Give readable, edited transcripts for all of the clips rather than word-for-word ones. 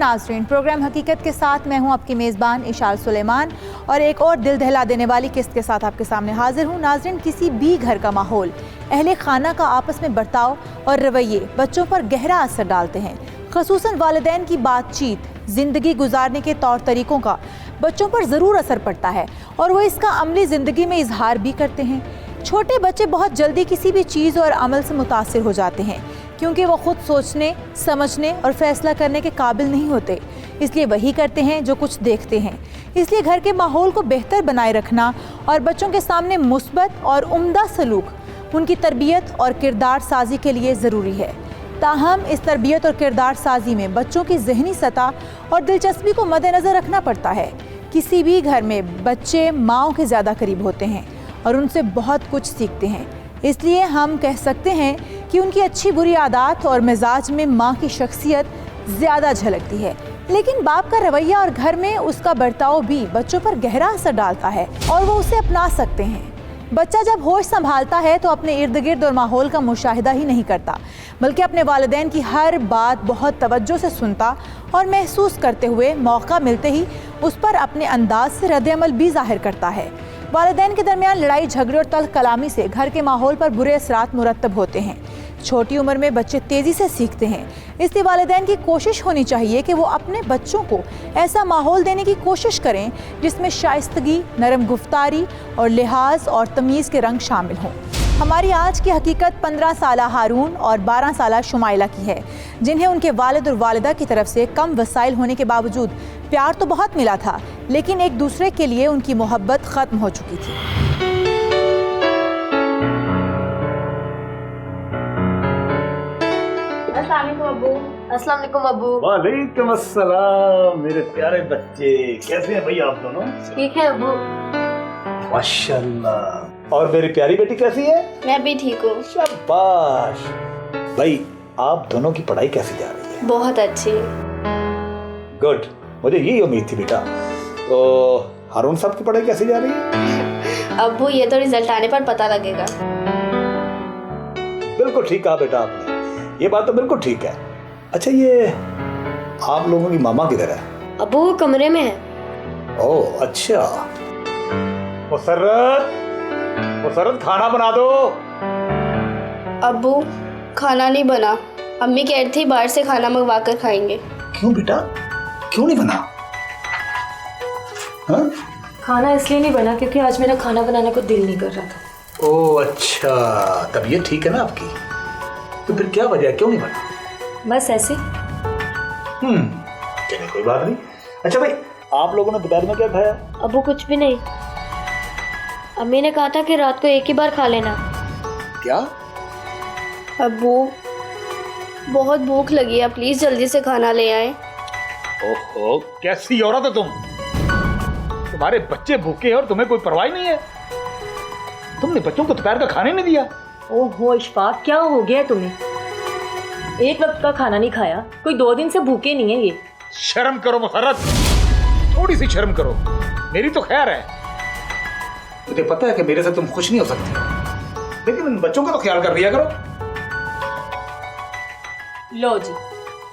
नाज़रीन, प्रोग्राम हकीकत के साथ मैं हूं आपकी मेज़बान इशाल सुलेमान और एक और दिल दहला देने वाली किस्त के साथ आपके सामने हाजिर हूं। नाज़रीन, किसी भी घर का माहौल, अहले खाना का आपस में बर्ताव और रवैये बच्चों पर गहरा असर डालते हैं। ख़ुसूसन वालिदैन की बातचीत, ज़िंदगी गुजारने के तौर तरीक़ों का बच्चों पर ज़रूर असर पड़ता है और वो इसका अमली ज़िंदगी में इजहार भी करते हैं। छोटे बच्चे बहुत जल्दी किसी भी चीज़ और अमल से मुतासिर हो जाते हैं क्योंकि वो खुद सोचने, समझने और फैसला करने के काबिल नहीं होते, इसलिए वही करते हैं जो कुछ देखते हैं। इसलिए घर के माहौल को बेहतर बनाए रखना और बच्चों के सामने मुस्बत और उम्दा सलूक उनकी तरबियत और किरदार साजी के लिए ज़रूरी है। ताहम इस तरबियत और किरदार साजी में बच्चों की ज़हनी सतह और दिलचस्पी को मद्देनज़र रखना पड़ता है। किसी भी घर में बच्चे माओ के ज़्यादा करीब होते हैं और उनसे बहुत कुछ सीखते हैं, इसलिए हम कह सकते हैं कि उनकी अच्छी बुरी आदत और मिजाज में माँ की शख्सियत ज़्यादा झलकती है। लेकिन बाप का रवैया और घर में उसका बर्ताव भी बच्चों पर गहरा असर डालता है और वो उसे अपना सकते हैं। बच्चा जब होश संभालता है तो अपने इर्द गिर्द और माहौल का मुशाहिदा ही नहीं करता, बल्कि अपने वालिदैन की हर बात बहुत तवज्जो से सुनता और महसूस करते हुए मौका मिलते ही उस पर अपने अंदाज से रद्द-ए-अमल भी जाहिर करता है। वालिदैन के दरमियान लड़ाई झगड़े और तल्ख कलामी से घर के माहौल पर बुरे असरात मुरतब होते हैं। छोटी उम्र में बच्चे तेज़ी से सीखते हैं, इसलिए वालिदैन की कोशिश होनी चाहिए कि वो अपने बच्चों को ऐसा माहौल देने की कोशिश करें जिसमें शाइस्तगी, नरम गुफ्तारी और लिहाज और तमीज़ के रंग शामिल हों। हमारी आज की हकीकत 15 साला हारून और 12 साला शुमाइला की है, जिन्हें उनके वालिद और वालिदा की तरफ से कम वसाइल होने के बावजूद प्यार तो बहुत मिला था, लेकिन एक दूसरे के लिए उनकी मोहब्बत ख़त्म हो चुकी थी। अस्सलाम वालेकुम अब्बू। वालेकुम अस्सलाम मेरे प्यारे बच्चे, कैसे हैं भाई आप दोनों? ठीक है अब्बू। माशाल्लाह। और मेरी प्यारी बेटी कैसी है? मैं भी ठीक हूँ। शाबाश। भाई आप दोनों की पढ़ाई कैसी जा रही है? बहुत अच्छी। गुड, मुझे यही उम्मीद थी बेटा। तो हारून साहब की पढ़ाई कैसी जा रही है? अब्बू ये तो रिजल्ट आने पर पता लगेगा। बिल्कुल ठीक कहा बेटा आपने, ये बात तो बिल्कुल ठीक है। अच्छा, ये आप लोगों की मामा किधर है? अब्बू वो कमरे में है। ओह अच्छा। मुसर्रत खाना बना दो। अब्बू खाना नहीं बना, अम्मी कह रही थी बाहर से खाना मंगवा कर खाएंगे। क्यों बेटा, क्यों नहीं बना? हाँ? खाना इसलिए नहीं बना क्योंकि आज मेरा खाना बनाने को दिल नहीं कर रहा था। ओह अच्छा, तबीयत ठीक है ना आपकी? तो फिर क्या वजह है, क्यों नहीं बना? बस ऐसे। चलिए कोई बात नहीं। अच्छा भाई, आप लोगों ने दोपहर में क्या खाया? अब्बू कुछ भी नहीं, अम्मी ने कहा था कि रात को एक ही बार खा लेना। क्या? अब्बू बहुत भूख लगी है, प्लीज जल्दी से खाना ले आए। ओहो, कैसी औरत है तुम? तुम्हारे बच्चे भूखे हैं और तुम्हें कोई परवाह नहीं है। तुमने बच्चों को दोपहर का खाने नहीं दिया। ओहो इशफाक, क्या हो गया तुम्हें? एक वक्त का खाना नहीं खाया, कोई 2 दिन से भूखे नहीं है ये। शर्म करो मुसर्रत, थोड़ी सी शर्म करो। मेरी तो खैर है। मुझे पता है कि मेरे से तुम खुश नहीं हो सकती, लेकिन इन बच्चों का तो ख्याल कर दिया करो। लो जी,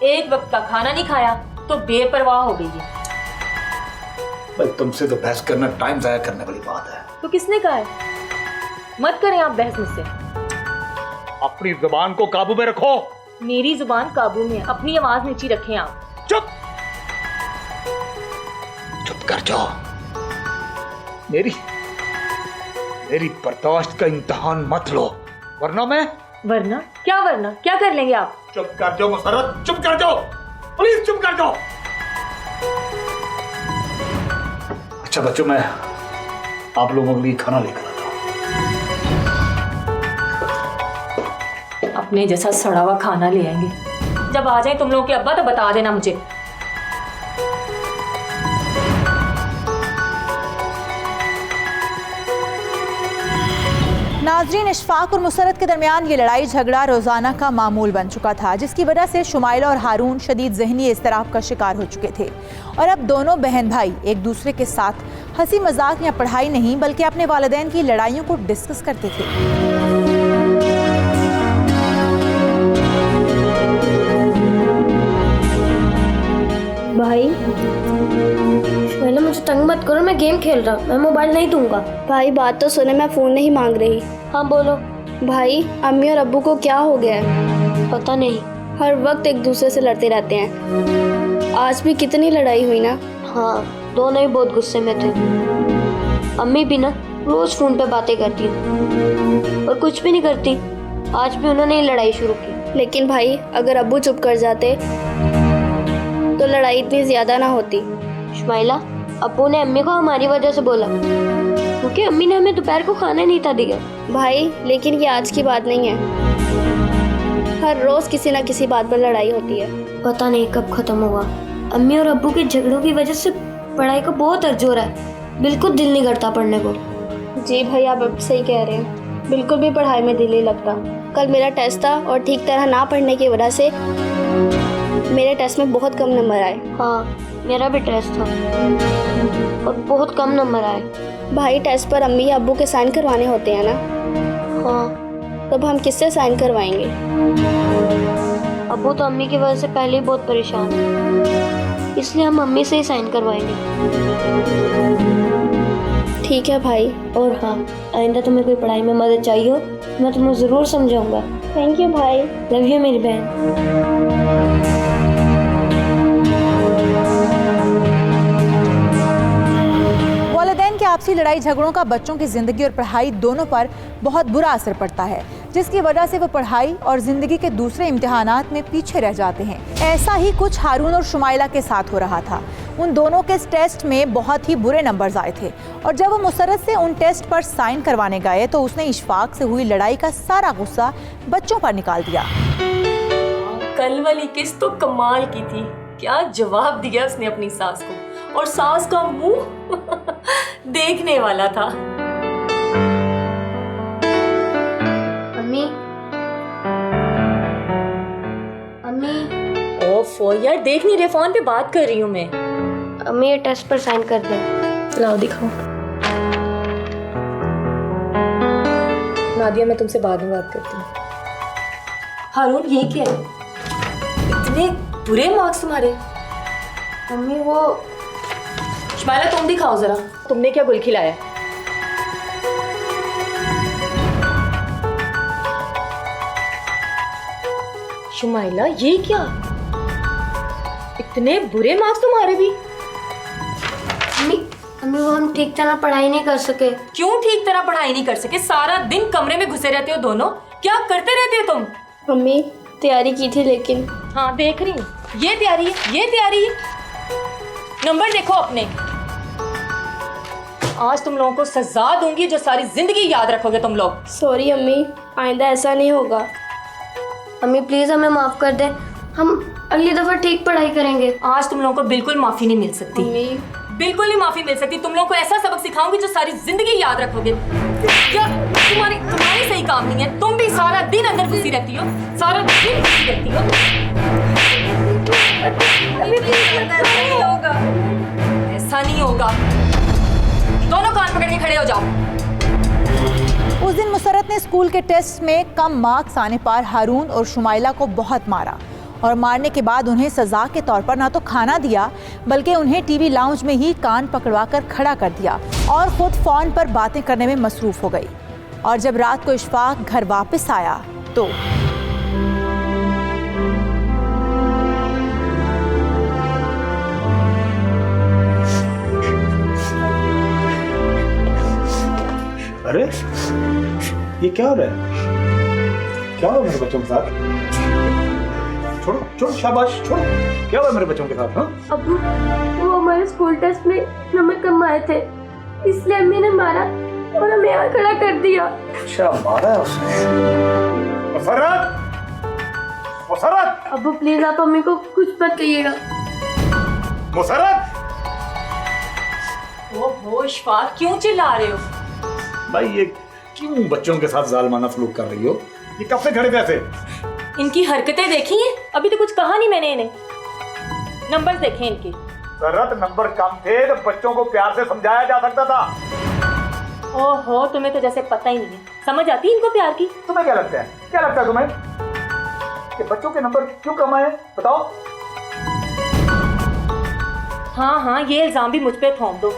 एक वक्त का खाना नहीं खाया तो बेपरवाह हो गई है। भाई तुमसे तो बहस करना टाइम जाया करने वाली बात है। तो किसने कहा है? मत करें आप बहस मुझसे। अपनी जुबान को काबू में रखो। मेरी जुबान काबू में, अपनी आवाज नीची रखें आप। चुप चुप कर जाओ। मेरी बर्दाश्त का इम्तिहान मत लो, वरना वरना क्या कर लेंगे आप? चुप कर जाओ मुसर्रत, चुप कर जाओ, प्लीज चुप कर जाओ। अच्छा बच्चों, मैं आप लोगों के लिए खाना लेकर आता हूँ। अपने जैसा सड़ा हुआ खाना ले आएंगे। जब आ जाए तुम लोगों के अब्बा तो बता देना मुझे। नाज़रीन, इशफाक और मुसर्रत के दरमियान ये लड़ाई झगड़ा रोज़ाना का मामूल बन चुका था, जिसकी वजह से शुमाइला और हारून शदीद ज़हनी इज़्तिराब का शिकार हो चुके थे और अब दोनों बहन भाई एक दूसरे के साथ हंसी मजाक या पढ़ाई नहीं बल्कि अपने वालिदैन की लड़ाइयों को डिस्कस करते थे। भाई पहले मुझे तंग मत करो, मैं गेम खेल रहा हूँ, मैं मोबाइल नहीं दूंगा। भाई बात तो सुने, मैं फ़ोन नहीं मांग रही। हाँ बोलो। भाई अम्मी और अब्बू को क्या हो गया है? पता नहीं, हर वक्त एक दूसरे से लड़ते रहते हैं। आज भी कितनी लड़ाई हुई ना। हाँ, दोनों ही बहुत गुस्से में थे। अम्मी भी ना रोज फोन पे बातें करती और कुछ भी नहीं करती। आज भी उन्होंने ही लड़ाई शुरू की। लेकिन भाई अगर अब्बू चुप कर जाते तो लड़ाई इतनी ज्यादा ना होती। शुमाइला, अब्बू ने अम्मी को हमारी वजह से बोला क्योंकि अम्मी ने हमें दोपहर को खाना नहीं था दिया। भाई लेकिन ये आज की बात नहीं है, हर रोज किसी ना किसी बात पर लड़ाई होती है। पता नहीं कब खत्म होगा। अम्मी और अब्बू के झगड़ों की वजह से पढ़ाई का बहुत अर्ज हो रहा है। बिल्कुल दिल नहीं करता पढ़ने को। जी भाई आप अब सही कह रहे हैं, बिल्कुल भी पढ़ाई में दिल नहीं लगता। कल मेरा टेस्ट था और ठीक तरह ना पढ़ने की वजह से मेरे टेस्ट में बहुत कम नंबर आए। हाँ, मेरा भी टेस्ट था और बहुत कम नंबर आए। भाई टेस्ट पर अम्मी या अब्बू के साइन करवाने होते हैं ना। हाँ, तब हम किससे साइन करवाएंगे? अब्बू तो अम्मी की वजह से पहले ही बहुत परेशान है, इसलिए हम मम्मी से ही साइन करवाएंगे। ठीक है भाई। और हाँ, आइंदा तुम्हें कोई पढ़ाई में मदद चाहिए हो मैं तुम्हें ज़रूर समझाऊंगा। थैंक यू भाई। लव यू मेरी बहन। वालिदैन की आपसी लड़ाई झगड़ों का बच्चों की ज़िंदगी और पढ़ाई दोनों पर बहुत बुरा असर पड़ता है, जिसकी वजह से वो पढ़ाई और ज़िंदगी के दूसरे इम्तिहानात में पीछे रह जाते हैं। ऐसा ही कुछ हारून और शुमाइला के साथ हो रहा था। उन दोनों के टेस्ट में बहुत ही बुरे नंबर्स आए थे और जब वो मुसरत से उन टेस्ट पर साइन करवाने गए तो उसने इशफाक से हुई लड़ाई का सारा गुस्सा बच्चों पर निकाल दिया। कल वाली किस्त तो कमाल की थी। क्या जवाब दिया उसने अपनी सास को, और सास का मुंह देखने वाला था। अम्मी, अम्मी। ओफो यार, देख नहीं रहे, फोन पे बात कर रही हूँ मैं। अम्मी ये टेस्ट पर साइन कर दे। लाओ दिखाओ। नादिया मैं तुमसे बाद में बात करती हूँ। हारून ये क्या है? इतने बुरे मार्क्स तुम्हारे। मम्मी वो शुमाइला तुम दिखाओ जरा, तुमने क्या गुल खिलाया? शुमाइला ये क्या? इतने बुरे मार्क्स तुम्हारे भी। अम्मी वो हम ठीक तरह पढ़ाई नहीं कर सके। क्यों ठीक तरह पढ़ाई नहीं कर सके? सारा दिन कमरे में घुसे रहते हो दोनों, क्या करते रहते हो तुम? मम्मी तैयारी की थी लेकिन। हाँ देख रही हूँ, ये तैयारी है, ये तैयारी है। नंबर देखो अपने। आज तुम लोगों को सजा दूंगी जो सारी जिंदगी याद रखोगे तुम लोग। सॉरी अम्मी, आइंदा ऐसा नहीं होगा। अम्मी प्लीज हमें माफ कर दे, हम अगली दफा ठीक पढ़ाई करेंगे। आज तुम लोगों को बिल्कुल माफी नहीं मिल सकती। मम्मी बिल्कुल नहीं माफी मिल सकती। तुम लोगों को ऐसा सबक सिखाऊंगी जो सारी जिंदगी याद रखोगे। क्या तुम्हारे सही काम नहीं है? तुम भी सारा दिन अंदर घुसी रहती हो, सारा दिन घुसी रहती हो। नहीं होगा, ऐसा नहीं होगा। दोनों कान पकड़ के खड़े हो जाओ। उस दिन मुसरत ने स्कूल के टेस्ट में कम मार्क्स आने पर हारून और शुमाइला को बहुत मारा और मारने के बाद उन्हें सजा के तौर पर ना तो खाना दिया बल्कि उन्हें टीवी लाउंज में ही कान पकड़वाकर खड़ा कर दिया और खुद फोन पर बातें करने में मसरूफ हो गई। और जब रात को इशफाक घर वापस आया तो अरे ये क्या हो रहा है? क्या हुआ मेरे बच्चों के साथ? छोड़ो छोड़ो, शाबाश छोड़ो। क्या हुआ मेरे बच्चों के साथ? हाँ अब्बू वो हमारे स्कूल टेस्ट में नंबर कम आए थे, इसलिए अम्मी ने मारा और हमें यहाँ खड़ा कर दिया। अच्छा मारा है उसने। मुसरत, मुसरत, अब्बू प्लीज आप अम्मी को कुछ मत कहिएगा। मुसरत। ओहो इशफाक, क्यों चिल्ला रहे हो? भाई ये क्यों बच्चों के साथ जालमाना सलूक कर रही हो? ये कब से खड़े थे ऐसे? इनकी हरकतें देखी हैं? अभी तो कुछ कहा नहीं मैंने इन्हें। नंबर्स देखे इनके। जरूरत नंबर कम थे तो बच्चों को प्यार से समझाया जा सकता था। ओहो तुम्हें तो जैसे पता ही नहीं है। समझ आती है इनको प्यार की? तुम्हें क्या लगता है? क्या लगता है तुम्हें कि बच्चों के नंबर क्यों कम आए? बताओ। हाँ, ये इल्ज़ाम भी मुझ पे थोप दो।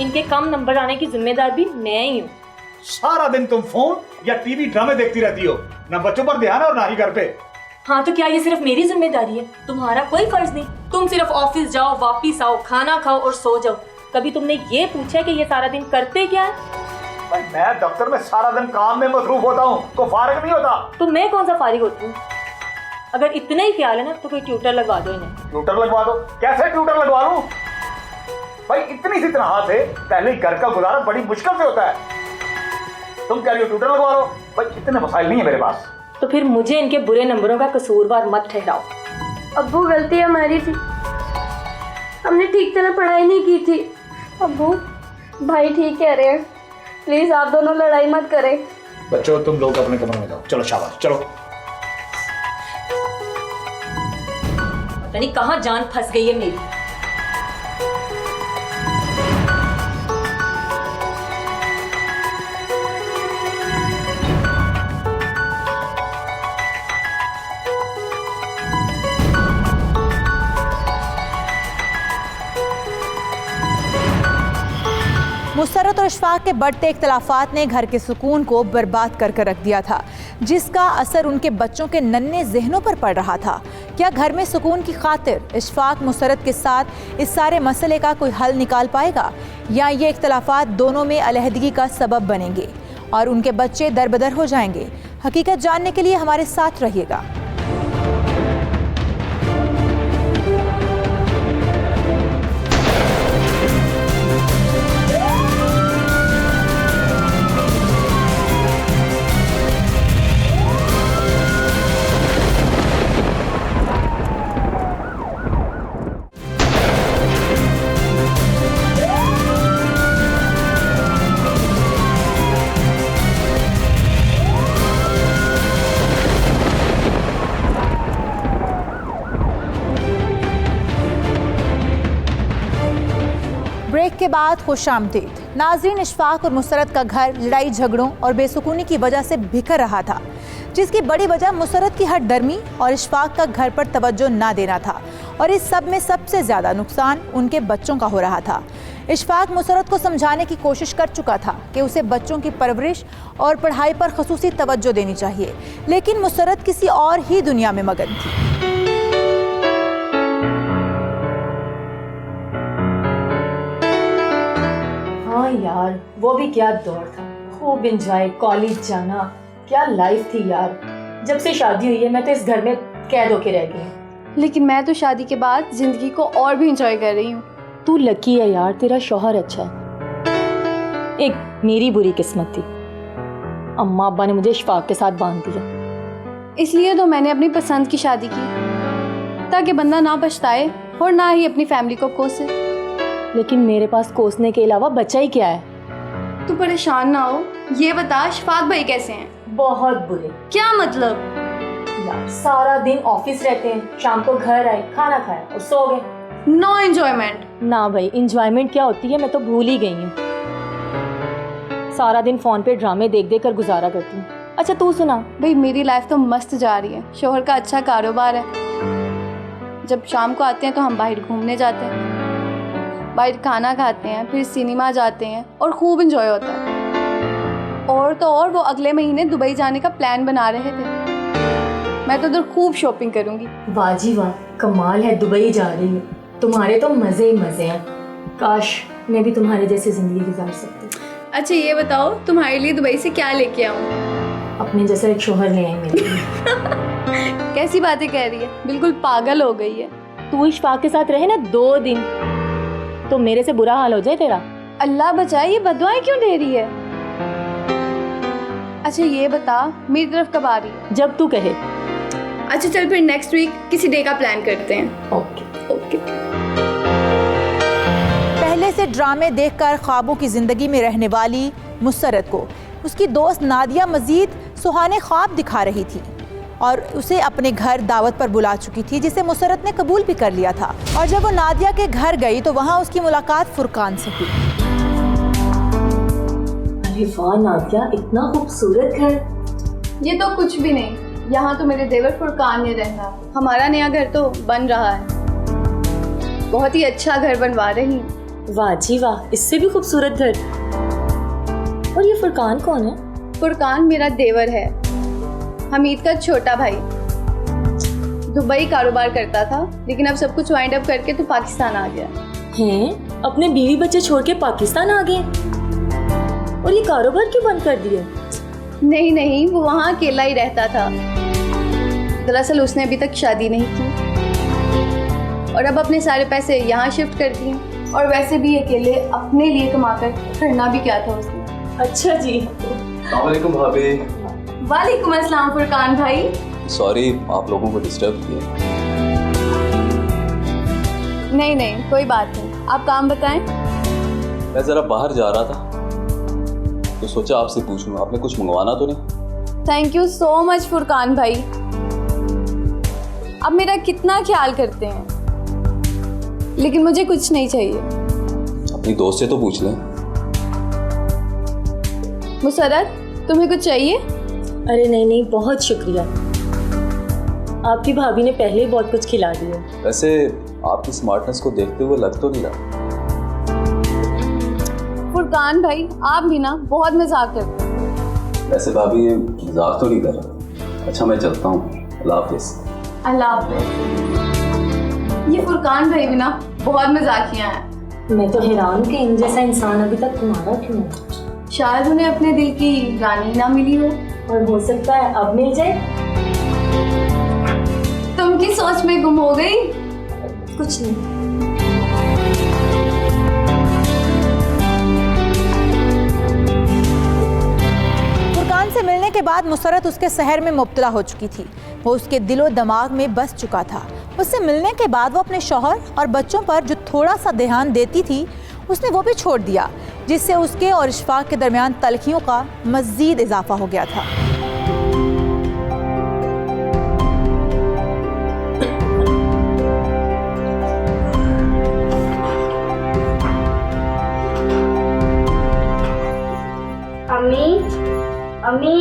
इनके कम नंबर आने की जिम्मेदार भी मैं ही हूँ। सारा दिन तुम फोन या टीवी ड्रामे देखती रहती हो, ना बच्चों पर ध्यान और ना ही घर पे। हाँ तो क्या ये सिर्फ मेरी जिम्मेदारी है? तुम्हारा कोई फर्ज नहीं। तुम सिर्फ ऑफिस जाओ, वापिस आओ, खाना खाओ और सो जाओ। कभी तुमने ये पूछा कि ये सारा दिन करते क्या है? भाई मैं दफ्तर में सारा दिन काम में मसरूफ होता हूँ, तो फारिग नहीं होता। तो मैं कौन सा फारिग होती हूँ? अगर इतना ही ख्याल है ना तो कोई ट्यूटर लगवा दो इन्हें। ट्यूटर लगवा दो? कैसे ट्यूटर लगवा लूं? भाई इतनी सी तनख्वाह से पहले ही घर का गुजारा बड़ी मुश्किल से होता है, तुम कह रही हो ट्यूटर लगवा लो? भाई इतने मसाइल नहीं है मेरे पास। तो फिर मुझे इनके बुरे नंबरों का कसूरवार मत ठहराओ। अब्बू गलती हमारी थी, हमने ठीक तरह पढ़ाई नहीं की थी। अब्बू भाई ठीक कह रहे हैं, प्लीज आप दोनों लड़ाई मत करें। बच्चों तुम लोग अपने कमरे में जाओ, चलो शाबाश चलो। पता नहीं कहाँ जान फंस गई है मेरी। मुसरत और इशफाक के बढ़ते इख्तलाफात ने घर के सुकून को बर्बाद कर रख दिया था, जिसका असर उनके बच्चों के नन्हे जहनों पर पड़ रहा था। क्या घर में सुकून की खातिर इशफाक मुसरत के साथ इस सारे मसले का कोई हल निकाल पाएगा, या ये इख्तलाफात दोनों में अलहदगी का सबब बनेंगे और उनके बच्चे दरबदर हो जाएंगे? हकीकत जानने के लिए हमारे साथ रहिएगा। ब्रेक के बाद खुशामदीद। नाज़रीन, इशफाक और मुसरत का घर लड़ाई झगड़ों और बेसुकूनी की वजह से बिखर रहा था, जिसकी बड़ी वजह मुसरत की हठधर्मी और इशफाक का घर पर तवज्जो ना देना था। और इस सब में सबसे ज़्यादा नुकसान उनके बच्चों का हो रहा था। इशफाक मुसरत को समझाने की कोशिश कर चुका था कि उसे बच्चों की परवरिश और पढ़ाई पर ख़ुसूसी तवज्जो देनी चाहिए, लेकिन मुसरत किसी और ही दुनिया में मगन थी। हाँ यार, वो भी क्या दौर था। खूब एंजॉय, कॉलेज जाना, क्या लाइफ थी यार। जब से शादी हुई है मैं तो इस घर में कैद होके रह गई हूँ। लेकिन मैं तो शादी के बाद जिंदगी को और भी एंजॉय कर रही हूँ। तू लकी है यार, तेरा शौहर अच्छा है। एक मेरी बुरी किस्मत थी, अम्मा अब्बा ने मुझे इशफाक के साथ बांध दिया। इसलिए तो मैंने अपनी पसंद की शादी की, ताकि बंदा ना पछताए और ना ही अपनी फैमिली को कोसे। लेकिन मेरे पास कोसने के अलावा बचा ही क्या है? तू परेशान ना हो, ये बता इशफाक भाई कैसे हैं? बहुत बुरे। क्या मतलब? यार सारा दिन ऑफिस रहते हैं, शाम को घर आए, खाना खाया और सो गए। No enjoyment? ना भाई, एंजॉयमेंट क्या होती है मैं तो भूल ही गई हूँ। सारा दिन फोन पे ड्रामे देख देख कर गुजारा करती हूँ। अच्छा तू सुना। भाई मेरी लाइफ तो मस्त जा रही है, शोहर का अच्छा कारोबार है। जब शाम को आते हैं तो हम बाहर घूमने जाते हैं, बाहर खाना खाते हैं, फिर सिनेमा जाते हैं और खूब एंजॉय होता है। और तो और वो अगले महीने दुबई जाने का प्लान बना रहे थे। मैं तो उधर खूब शॉपिंग करूंगी। वाह जी वाह, कमाल है, दुबई जा रही है। तुम्हारे तो मजे ही मजे हैं। काश मैं भी तुम्हारे जैसी जिंदगी गुजार सकती। अच्छा ये बताओ, तुम्हारे लिए दुबई से क्या लेके आऊँ? अपने जैसा एक शोहर ले आई मेरे लिए। कैसी बातें कह रही है, बिल्कुल पागल हो गई है। तू इशफाक के साथ रहे ना 2 दिन तो मेरे से बुरा हाल हो जाए तेरा। अल्लाह बचाए, ये बदुआएं क्यों दे रही है? अच्छा ये बता, मेरी तरफ कब आ रही है? जब तू कहे। अच्छा चल फिर नेक्स्ट वीक किसी डे का प्लान करते हैं। Okay okay. पहले से ड्रामे देखकर ख्वाबों की जिंदगी में रहने वाली मुसरत को उसकी दोस्त नादिया मजीद सुहाने ख्वाब दिखा रही थी और उसे अपने घर दावत पर बुला चुकी थी, जिसे मुसरत ने कबूल भी कर लिया था। और जब वो नादिया के घर गई तो वहाँ उसकी मुलाकात फुरकान से हुई। अरे वाह नादिया, इतना खूबसूरत घर। ये तो कुछ भी नहीं, यहाँ तो मेरे देवर फुरकान ने रहना। हमारा नया घर तो बन रहा है। बहुत ही अच्छा घर बनवा रही हूँ। वाह जी वाह, इससे भी खूबसूरत घर। और ये फुरकान कौन है? फुरकान मेरा देवर है, हमीद का छोटा भाई। दुबई कारोबार करता था, लेकिन अब सब कुछ वाइंड अप करके तो पाकिस्तान आ गया। हैं? अपने बीवी बच्चे छोड़ के पाकिस्तान आ गए? और ये कारोबार क्यों बंद कर दिया? नहीं नहीं, वो वहाँ अकेला ही रहता था। दरअसल उसने अभी तक शादी नहीं की और अब अपने सारे पैसे यहाँ शिफ्ट कर दिए। और वैसे भी अकेले अपने लिए कमाकर करना भी क्या था उसने। अच्छा जी। अस्सलामुअलैकुम भाभी। वालेकुम अस्सलाम फुरकान भाई। सॉरी आप लोगों को डिस्टर्ब किया। नहीं नहीं, कोई बात नहीं, आप काम बताएं। मैं ज़रा बाहर जा रहा था तो सोचा आपसे पूछूं, आपने कुछ मंगवाना तो नहीं? Thank you so much Furqan भाई, आप मेरा कितना ख्याल करते हैं। लेकिन मुझे कुछ नहीं चाहिए। अपनी दोस्त से तो पूछ लें। मुसरत, तुम्हें कुछ चाहिए? अरे नहीं नहीं, बहुत शुक्रिया, आपकी भाभी ने पहले ही बहुत कुछ खिला दिया। वैसे आपकी स्मार्टनेस को देखते हुए लग तो नहीं रहा। फुरकान भाई, आप भी ना बहुत मजाक करते हैं। वैसे भाभी ये मजाक तो नहीं कर रहा। अच्छा मैं चलता हूँ, अल्लाह हाफिज़। अल्लाह हाफ़िज़। ये फुरकान भाई भी ना बहुत मजाकिया है। मैं तो हैरान हूँ कि इन जैसा इंसान अभी तक तुम्हारा क्यों है। शायद उन्हें अपने दिल की रानी ना मिली हो, और हो सकता है अब मिल जाए। तुम किस सोच में गुम हो गई? कुछ नहीं। फुरकान से मिलने के बाद मुसरत उसके शहर में मुब्तला हो चुकी थी। वो उसके दिलो दिमाग में बस चुका था। उससे मिलने के बाद वो अपने शौहर और बच्चों पर जो थोड़ा सा ध्यान देती थी उसने वो भी छोड़ दिया, जिससे उसके और इशफाक के दरमियान तलखियों का मज़ीद इजाफा हो गया था। अम्मी, अम्मी,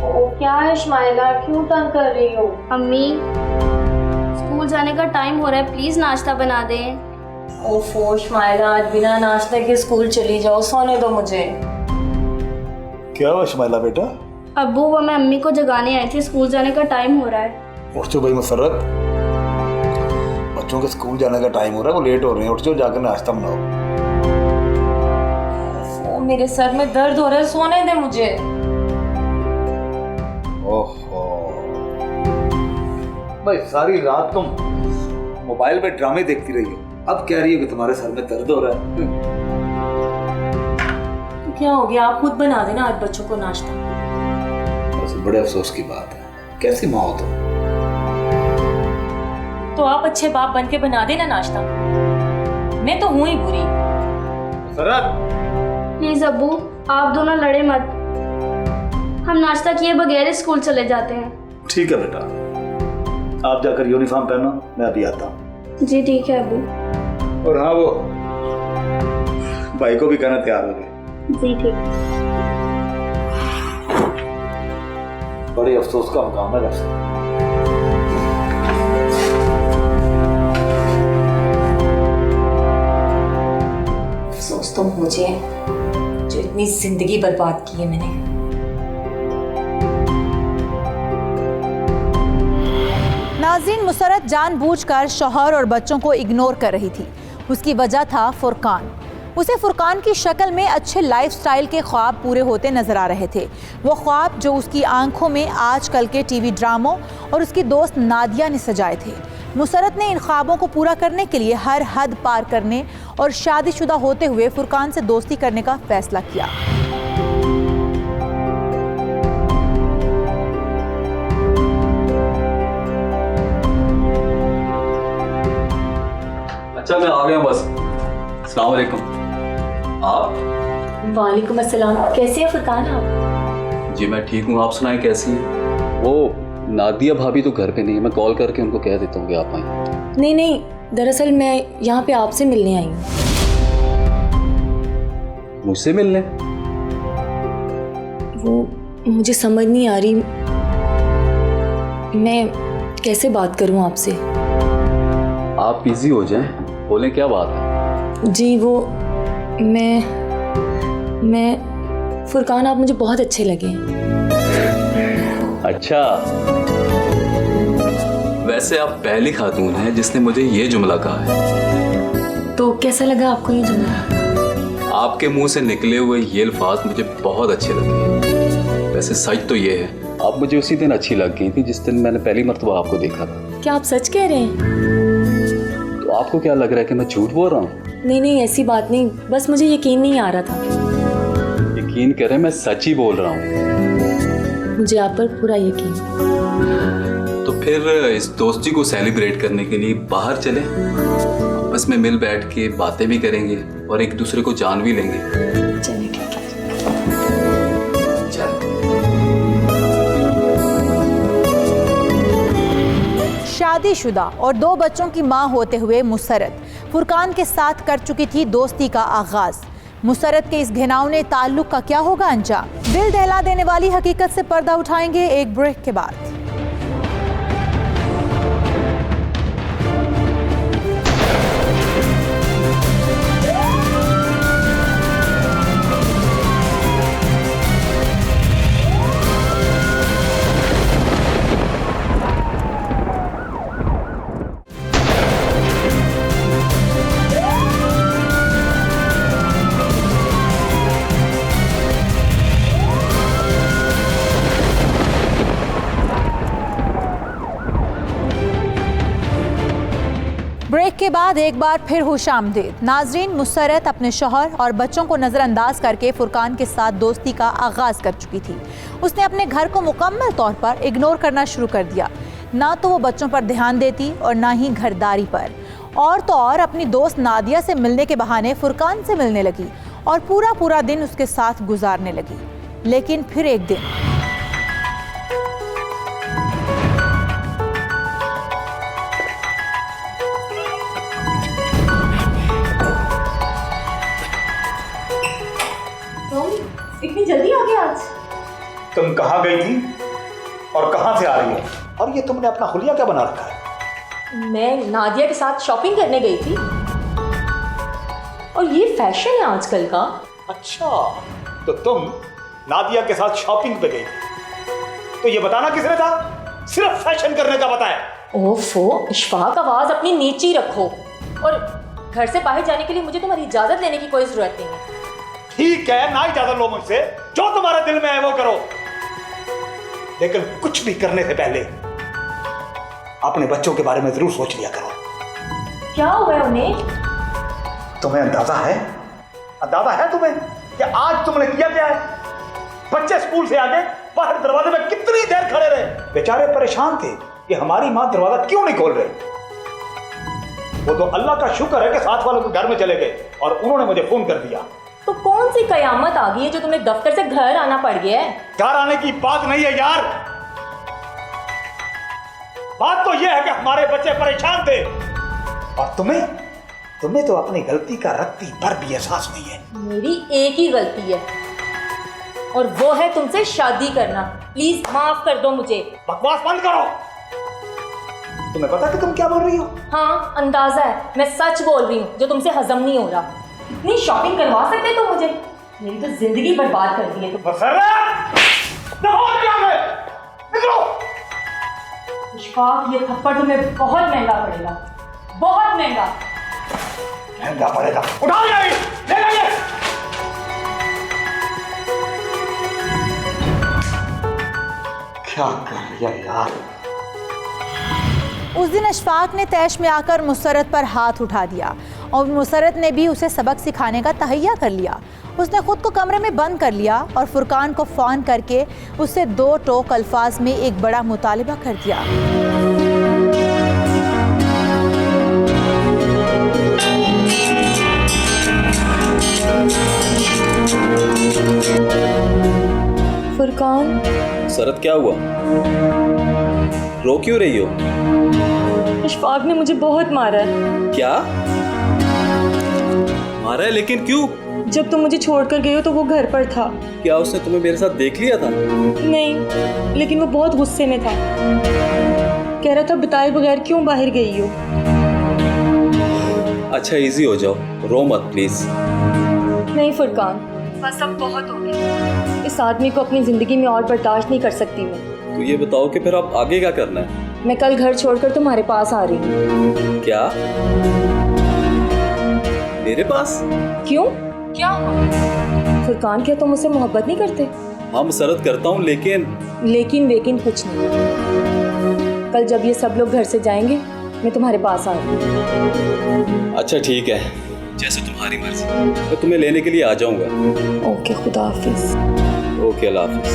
ओ क्या है शमाइला, क्यों तंग कर रही हो? अम्मी, स्कूल जाने का टाइम हो रहा है, प्लीज नाश्ता बना दें। ओफो शमाइला, आज बिना नाश्ते के स्कूल चली जाओ, सोने दो मुझे। क्या हुआ शमाइला बेटा? अब्बू, वो मैं अम्मी को जगाने आई थी, स्कूल जाने का टाइम हो रहा है। उठ जाओ भाई मुसर्रत, बच्चों के स्कूल जाने का टाइम हो रहा है, वो लेट हो रहे हैं। उठ जाओ, जाकर नाश्ता बनाओ। मेरे सर में दर्द हो रहा है, सोने दे मुझे। ओहो भाई, सारी रात तुम मोबाइल पे ड्रामे देखती रही हो, अब कह रही हो कि तुम्हारे सर में दर्द हो रहा है। तो क्या हो गया, आप खुद बना देना आज बच्चों को नाश्ता। वैसे बड़े अफसोस की बात है, कैसी माँ हो तुम? तो आप अच्छे बाप बन के बना देना नाश्ता, मैं तो हूं ही बुरी। सरत, प्लीज अब्बू, आप दोनों लड़े मत, हम नाश्ता किए बगैर स्कूल चले जाते हैं। ठीक है बेटा, आप जाकर यूनिफॉर्म पहनो, मैं अभी आता हूँ। जी ठीक है अब्बू। और हाँ, वो भाई को भी कहना तैयार हो गए। जी ठीक। बड़े अफसोस का मुकाम है वैसे। अफसोस तो मुझे जो इतनी जिंदगी बर्बाद की है मैंने। नाज़रीन, मुसरत जानबूझकर शौहर और बच्चों को इग्नोर कर रही थी। उसकी वजह था फुरकान। उसे फुरकान की शक्ल में अच्छे लाइफस्टाइल के ख्वाब पूरे होते नजर आ रहे थे। वो ख्वाब जो उसकी आंखों में आजकल के टीवी ड्रामों और उसकी दोस्त नादिया ने सजाए थे। मुसरत ने इन ख्वाबों को पूरा करने के लिए हर हद पार करने और शादीशुदा होते हुए फुरकान से दोस्ती करने का फैसला किया। अच्छा मैं आ गया बस। अस्सलाम वालेकुम। आप? वालेकुम अस्सलाम, कैसे हैं फुरकान आप? जी मैं ठीक हूँ, आप सुनाएं कैसी हैं? वो नादिया भाभी तो घर पे नहीं है, मैं कॉल करके उनको कह देता हूँ कि आप आएं। नहीं नहीं, दरअसल मैं यहाँ पे आपसे मिलने आई हूँ। मुझसे मिलने? वो मुझे समझ नहीं आ रही मैं कैसे बात करूँ आपसे। आप बिजी हो जाएं, बोलें क्या बात है? जी वो मैं फुरकान, आप मुझे बहुत अच्छे लगे। अच्छा, वैसे आप पहली खातून हैं जिसने मुझे ये जुमला कहा है। तो कैसा लगा आपको ये जुमला? आपके मुंह से निकले हुए ये अल्फाज मुझे बहुत अच्छे लगे। वैसे सच तो ये है, आप मुझे उसी दिन अच्छी लग गई थी जिस दिन मैंने पहली मर्तबा आपको देखा था। क्या आप सच कह रहे हैं? तो आपको क्या लग रहा है कि मैं झूठ बोल रहा हूँ? नहीं, ऐसी बात नहीं, बस मुझे यकीन नहीं आ रहा था। यकीन करें, मैं सच ही बोल रहा हूँ। मुझे आप पर पूरा यकीन। तो फिर इस दोस्ती को सेलिब्रेट करने के लिए बाहर चले, आपस में मिल बैठ के बातें भी करेंगे और एक दूसरे को जान भी लेंगे। चलिए ठीक है। शादीशुदा और 2 बच्चों की मां होते हुए मुसरत फुरकान के साथ कर चुकी थी दोस्ती का आगाज। मुसरत के इस घिनौने ताल्लुक का क्या होगा अंजाम? दिल दहला देने वाली हकीकत से पर्दा उठाएंगे एक ब्रेक के बाद। ब्रेक के बाद एक बार फिर खुशामदीद नाजरीन। मुसरत अपने शौहर और बच्चों को नज़रअंदाज करके फुरकान के साथ दोस्ती का आगाज़ कर चुकी थी। उसने अपने घर को मुकम्मल तौर पर इग्नोर करना शुरू कर दिया। ना तो वो बच्चों पर ध्यान देती और ना ही घरदारी पर। और तो और अपनी दोस्त नादिया से मिलने के बहाने फुरकान से मिलने लगी और पूरा दिन उसके साथ गुजारने लगी। लेकिन फिर एक दिन इतनी जल्दी आ गया आज? तुम कहाँ गई थी और कहाँ से आ रही हो? और ये तुमने अपना हुलिया क्या बना रखा है? मैं नादिया के साथ शॉपिंग करने गई थी और ये फैशन है आजकल का। अच्छा, तो तुम नादिया के साथ शॉपिंग पे गई थी, तो ये बताना किसने था? सिर्फ फैशन करने का बताया। ओफो इशफाक, आवाज अपनी नीची रखो और घर से बाहर जाने के लिए मुझे तुम्हारी इजाजत लेने की कोई जरूरत नहीं है। ठीक है, ना इजाजत लो मुझसे, जो तुम्हारे दिल में है वो करो, लेकिन कुछ भी करने से पहले अपने बच्चों के बारे में जरूर सोच लिया करो। क्या हुआ उन्हें? तुम्हें अंदाजा है तुम्हें कि आज तुमने किया क्या है? बच्चे स्कूल से आगे बाहर दरवाजे में कितनी देर खड़े रहे, बेचारे परेशान थे कि हमारी माँ दरवाजा क्यों नहीं खोल रही। वो तो अल्लाह का शुक्र है कि साथ वालों के घर में चले गए और उन्होंने मुझे फोन कर दिया। तो कौन सी कयामत आ गई है जो तुम्हें दफ्तर से घर आना पड़ गया है? घर आने की बात नहीं है यार, बात तो यह है कि हमारे बच्चे परेशान थे और तुम्हें तो अपनी गलती का रत्ती भर भी एहसास नहीं है। मेरी एक ही गलती है और वो है तुमसे शादी करना। प्लीज माफ कर दो मुझे। बकवास बंद करो। तुम्हें पता कि तुम क्या बोल रही हो? हाँ अंदाजा है, मैं सच बोल रही हूँ जो तुमसे हजम नहीं हो रहा। इतनी शॉपिंग करवा सकते तो मुझे? मेरी तो जिंदगी बर्बाद कर दी है तुम। इशफाक, ये थप्पड़ तुम्हें बहुत महंगा पड़ेगा, बहुत महंगा। महंगा पड़ेगा? उठाओ ये, ले जाइए। क्या कर लिया यार? उस दिन अशफाक ने तैश में आकर मुसरत पर हाथ उठा दिया और मुसरत ने भी उसे सबक सिखाने का तहैया कर लिया। उसने खुद को कमरे में बंद कर लिया और फुरकान को फ़ोन करके उससे 2 टोक अल्फाज में एक बड़ा मुतालिबा कर दिया। फुरकान, सरत क्या हुआ? रो क्यों रही हो? इशफाक ने मुझे बहुत मारा है। क्या मारा है? लेकिन क्यों? जब तुम मुझे छोड़कर गए हो तो वो घर पर था। क्या उसने तुम्हें मेरे साथ देख लिया था? नहीं, लेकिन वो बहुत गुस्से में था। कह रहा था बताए बगैर क्यों बाहर गई हो। अच्छा इजी हो जाओ, रो मत प्लीज। नहीं फुरकान, बस अब बहुत हो गया। इस आदमी को अपनी जिंदगी में और बर्दाश्त नहीं कर सकती मैं। तो ये बताओ कि फिर अब आगे क्या करना है? मैं कल घर छोड़कर तुम्हारे पास आ रही हूँ। क्या? मेरे पास? क्यों? क्या हुआ? फुरकान, क्या तुम मुझसे मोहब्बत नहीं करते? हाँ मुसरत करता हूँ, लेकिन लेकिन कुछ नहीं। कल जब ये सब लोग घर से जाएंगे मैं तुम्हारे पास आ रही हूँ। अच्छा ठीक है, जैसे तुम्हारी मर्जी, मैं तुम्हें लेने के लिए आ जाऊंगा। ओके, खुदा हाफिज। ओके, अल्लाह हाफिज।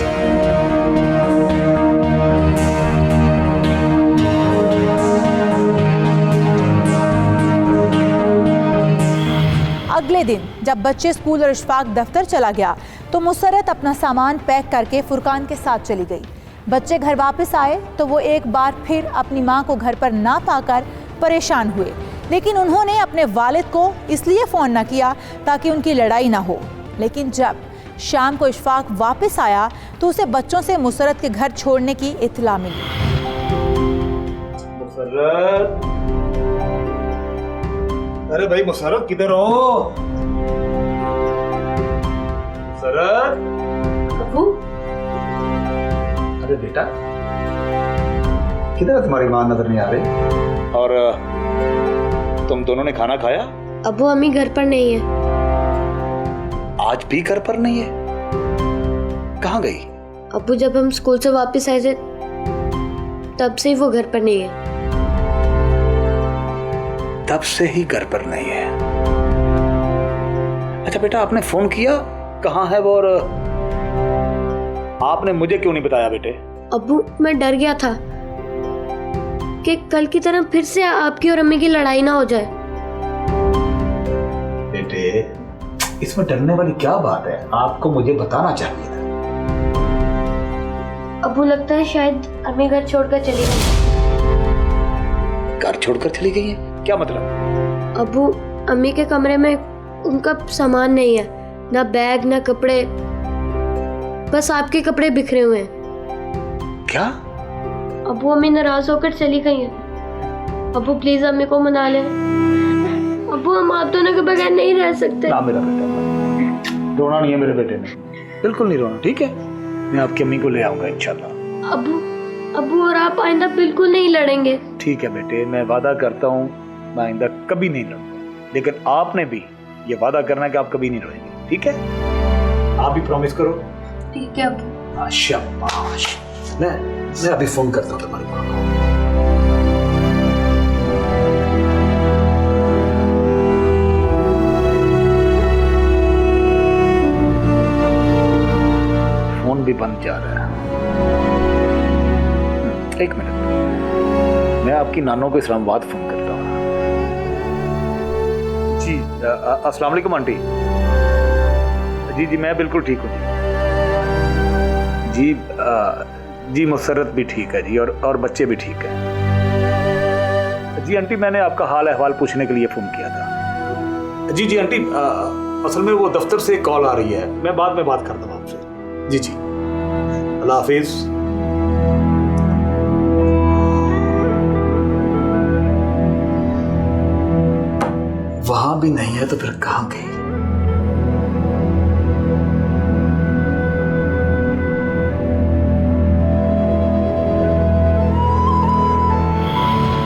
अगले दिन जब बच्चे स्कूल और इशफाक दफ्तर चला गया तो मुसरत अपना सामान पैक करके फुरकान के साथ चली गई। बच्चे घर वापस आए तो वो एक बार फिर अपनी मां को घर पर ना पाकर परेशान हुए, लेकिन उन्होंने अपने वालिद को इसलिए फ़ोन ना किया ताकि उनकी लड़ाई ना हो। लेकिन जब शाम को इशफाक वापस आया तो उसे बच्चों से मुसरत के घर छोड़ने की इत्तला मिली। मुसरत, अरे भाई मुसरत किधर हो? मुसरत। अबू, अरे बेटा, किधर है तुम्हारी मां? नजर नहीं आ रही। और तुम दोनों ने खाना खाया? अबू अम्मी घर पर नहीं है। आज भी घर पर नहीं है? कहाँ गई? अबू जब हम स्कूल से वापस आए थे तब से ही वो घर पर नहीं है। तब से ही घर पर नहीं है? अच्छा बेटा, आपने फोन किया, कहाँ है वो, और आपने मुझे क्यों नहीं बताया बेटे? अबू मैं डर गया था कि कल की तरह फिर से आपकी और अम्मी की लड़ाई ना हो जाए। बेटे, इसमें डरने वाली क्या बात है? आपको मुझे बताना चाहिए था। अबू लगता है शायद अम्मी घर छोड़कर चली गई। घर छोड़कर चली गई है? क्या मतलब? अबू अम्मी के कमरे में उनका सामान नहीं है, ना बैग ना कपड़े, बस आपके कपड़े बिखरे हुए हैं। क्या? अबू अम्मी नाराज होकर चली गई हैं। अबू प्लीज अम्मी को मना ले। अबू हम आप दोनों के बगैर नहीं रह सकते। ना मेरा बेटा, रोना नहीं है मेरे बेटे ने, बिल्कुल नहीं रोना, ठीक है? मैं आपकी अम्मी को ले आऊंगा इंशाल्लाह। अबू और आप आइंदा बिल्कुल नहीं लड़ेंगे? ठीक है बेटे, मैं वादा करता हूँ मैं आइंदा कभी नहीं लड़ूंगा, लेकिन आपने भी ये वादा करना है कि आप कभी नहीं लड़ेंगे, ठीक है? आप भी प्रॉमिस करो। ठीक है अबू। शाबाश। मैं अभी फोन करता हूँ तुम्हारी माँ को। फोन भी बंद जा रहा है। एक मिनट, मैं आपकी नानों को इस्लामाबाद फोन करता हूँ। जी अस्सलाम वालेकुम आंटी। जी मैं बिल्कुल ठीक हूँ जी। जी मुसरत भी ठीक है जी, और बच्चे भी ठीक है जी। आंटी मैंने आपका हाल अहवाल पूछने के लिए फ़ोन किया था। जी आंटी, असल में वो दफ्तर से कॉल आ रही है, मैं बाद में बात करता हूँ आपसे। जी अल्लाह हाफिज़। वहां भी नहीं है तो फिर कहाँ गई?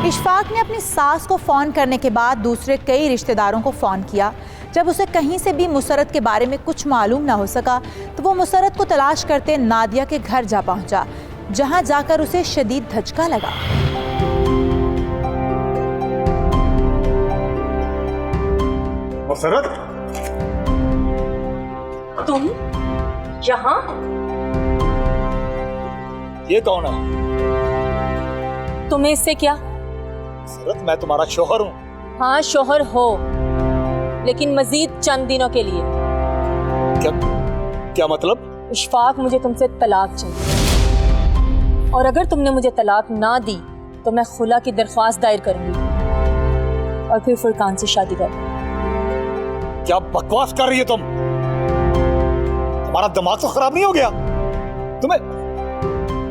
इशफाक ने अपनी सास को फ़ोन करने के बाद दूसरे कई रिश्तेदारों को फ़ोन किया। जब उसे कहीं से भी मुसरत के बारे में कुछ मालूम ना हो सका तो वो मुसरत को तलाश करते नादिया के घर जा पहुंचा, जहां जाकर उसे शदीद धचका लगा। मुसरत, तुम यहाँ? ये कौन है? तुम्हें इससे क्या? मुसरत, मैं तुम्हारा शौहर हूँ। हाँ शौहर हो, लेकिन मजीद चंद दिनों के लिए। क्या मतलब? इशफाक, मुझे तुमसे तलाक चाहिए, और अगर तुमने मुझे तलाक ना दी तो मैं खुला की दरख्वास्त दायर करूंगी और फिर फुरकान से शादी करूंगी। क्या बकवास कर रही है तुम? तुम्हारा दिमाग तो खराब नहीं हो गया?